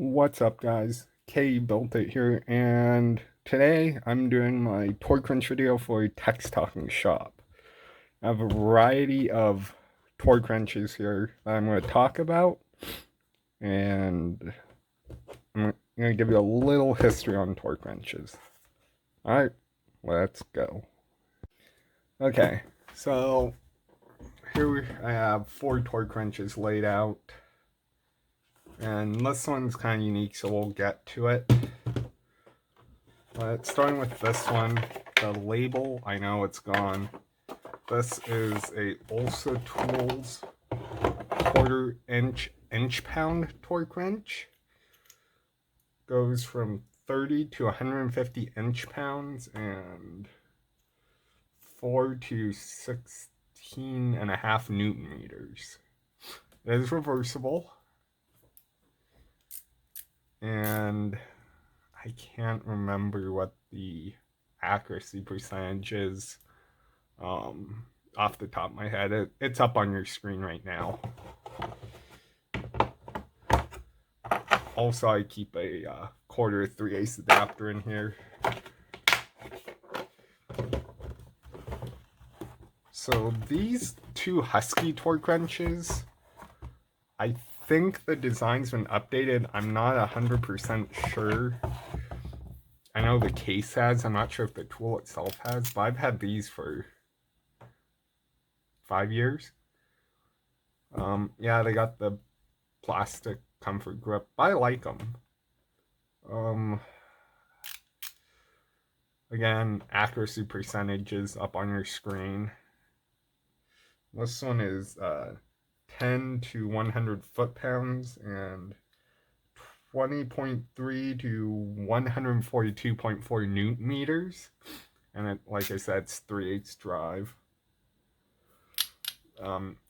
What's up, guys? K built it here, and today I'm doing my torque wrench video for Teck's Talking Shop. I have a variety of torque wrenches here that I'm going to talk about, and I'm going to give you a little history on torque wrenches. Alright, let's go. Okay, so here I have 4 torque wrenches laid out. And this one's kind of unique, so we'll get to it. But starting with this one, the label, I know it's gone. This is a ulcer Tools 1/4 inch pound torque wrench. Goes from 30 to 150 inch pounds and 4 to 16.5 Newton meters. It is reversible. And I can't remember what the accuracy percentage is off the top of my head. It's up on your screen right now. Also, I keep a 1/4 3/8 adapter in here. So these 2 Husky torque wrenches, I think the design's been updated. I'm not 100% sure. I know the case has. I'm not sure if the tool itself has, but I've had these for 5 years. Yeah, they got the plastic comfort grip. I like them. Again, accuracy percentage is up on your screen. This one is 10 to 100 foot-pounds and 20.3 to 142.4 Newton meters. And it, like I said, it's 3/8 drive.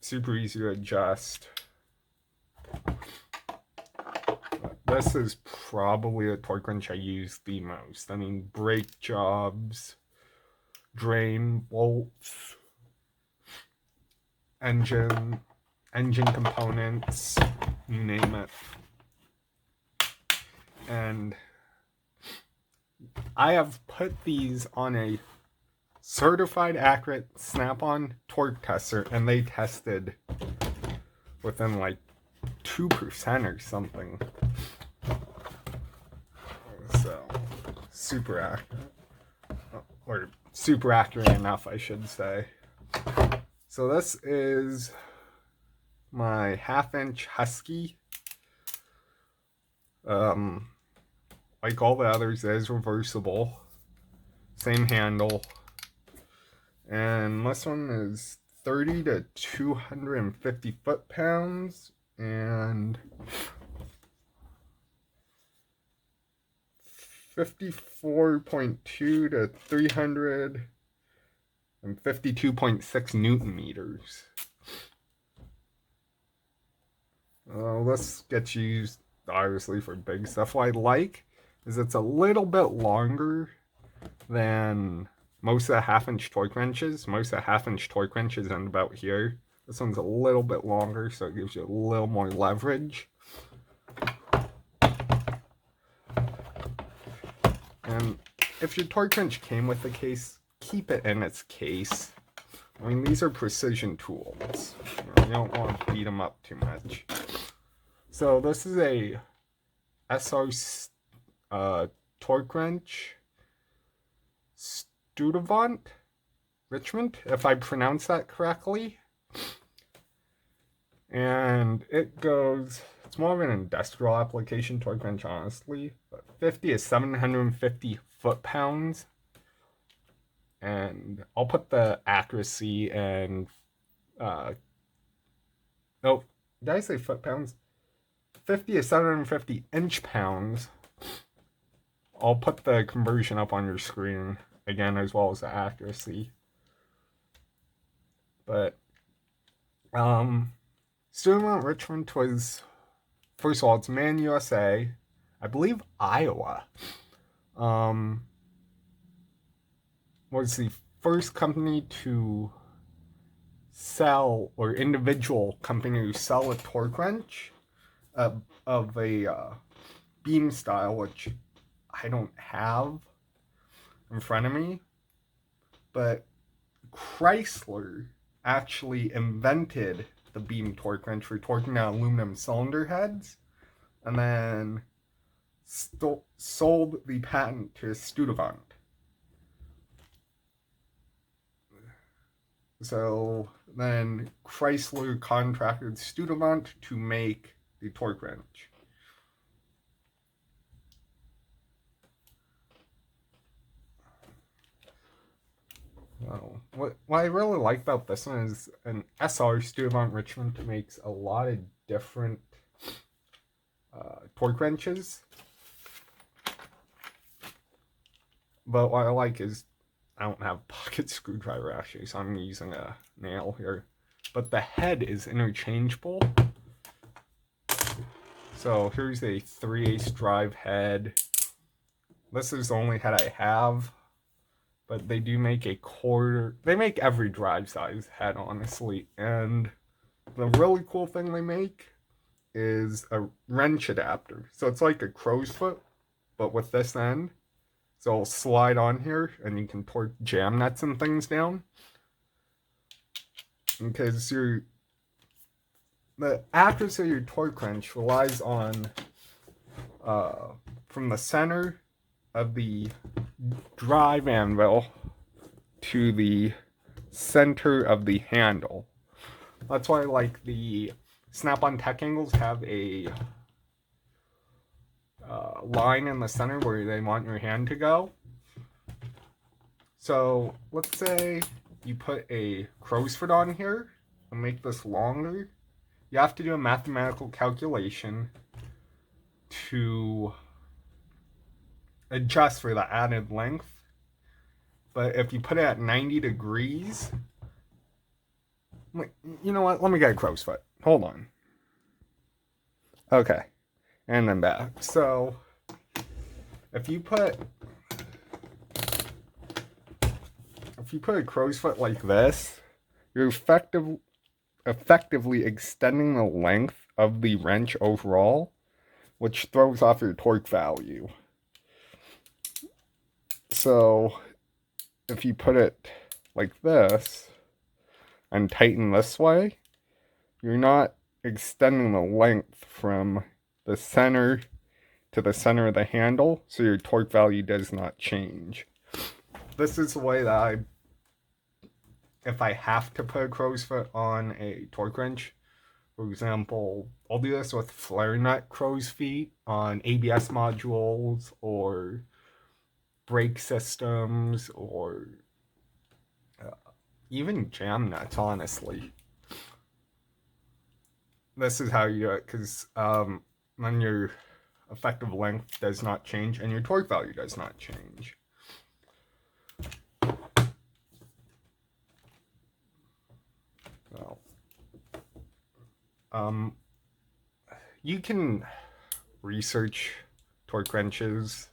Super easy to adjust. This is probably the torque wrench I use the most. I mean, brake jobs, drain bolts, engine components, you name it. And I have put these on a certified accurate snap-on torque tester, and they tested within like 2% or something. So super accurate, or super accurate enough, I should say. So this is my 1/2 inch Husky. Like all the others, it is reversible. Same handle. And this one is 30 to 250 foot-pounds and 54.2 to 352.6 Newton meters. This gets used obviously for big stuff. What I like is it's a little bit longer than most of the 1/2 inch torque wrenches. Most of the 1/2 inch torque wrenches end about here. This one's a little bit longer, so it gives you a little more leverage. And if your torque wrench came with the case, keep it in its case. I mean, these are precision tools. You don't want to beat them up too much. So this is a SR torque wrench, Studevant, Richmond, if I pronounce that correctly. And it goes, it's more of an industrial application torque wrench, honestly. But 50 is 750 foot-pounds. And I'll put the accuracy and, nope, did I say foot-pounds? 50 is 750 inch-pounds. I'll put the conversion up on your screen again, as well as the accuracy. But Student Richmond was, first of all, it's Man USA, I believe Iowa. Was the first company to sell, or individual company to sell a torque wrench of a beam style, which I don't have in front of me, but Chrysler actually invented the beam torque wrench for torquing down aluminum cylinder heads, and then sold the patent to Studevant. So then Chrysler contracted Studevant to make the torque wrench. What I really like about this one is an SR Studevant enrichment makes a lot of different torque wrenches. But what I like is I don't have a pocket screwdriver actually, so I'm using a nail here. But the head is interchangeable. So here's a 3/8 drive head. This is the only head I have. But they do make a quarter. They make every drive size head, honestly. And the really cool thing they make is a wrench adapter. So it's like a crow's foot, but with this end. So it'll slide on here, and you can torque jam nuts and things down. Because the accuracy of your torque wrench relies on from the center of the drive anvil to the center of the handle. That's why, like, the snap-on Teck angles have a line in the center where they want your hand to go. So let's say you put a crow's foot on here and make this longer. You have to do a mathematical calculation to adjust for the added length. But if you put it at 90 degrees, you know what? Let me get a crow's foot. Hold on. Okay. And then back. So if you put a crow's foot like this, you're effectively extending the length of the wrench overall, which throws off your torque value. So if you put it like this and tighten this way, you're not extending the length from the center to the center of the handle, so your torque value does not change. This is the way that if I have to put a crow's foot on a torque wrench, for example, I'll do this with flare nut crow's feet on ABS modules or brake systems or even jam nuts, honestly. This is how you do it, because then your effective length does not change and your torque value does not change. So, you can research torque wrenches,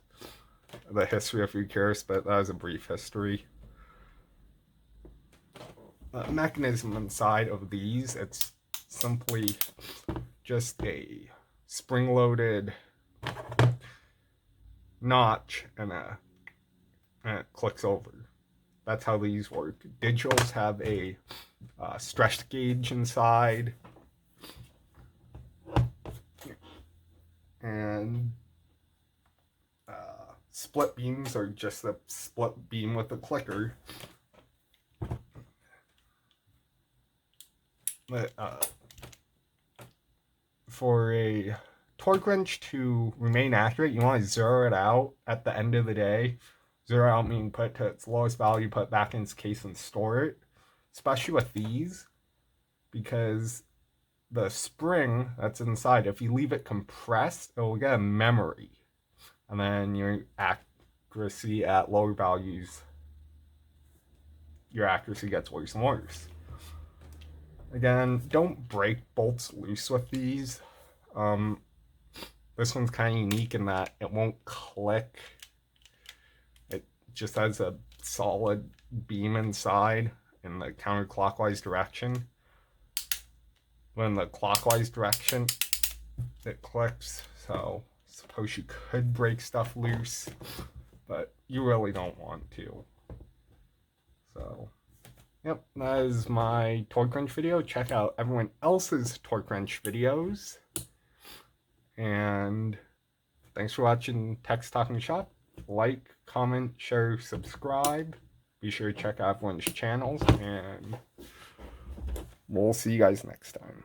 the history if you're curious, but that was a brief history. The mechanism inside of these, it's simply just a spring-loaded notch and it clicks over. That's how these work. Digitals have a stress gauge inside, and split beams are just a split beam with a clicker. But for a torque wrench to remain accurate, you want to zero it out at the end of the day. Zero out meaning put it to its lowest value, put it back in its case and store it. Especially with these, because the spring that's inside, if you leave it compressed, it will get a memory. And then your accuracy at lower values, your accuracy gets worse and worse. Again, don't break bolts loose with these. This one's kind of unique in that it won't click. It just has a solid beam inside in the counterclockwise direction. When the clockwise direction, it clicks. So suppose you could break stuff loose, but you really don't want to. So, yep, that is my torque wrench video. Check out everyone else's torque wrench videos. And thanks for watching Teck's Talking Shop. Like, comment, share, subscribe. Be sure to check out everyone's channels, and we'll see you guys next time.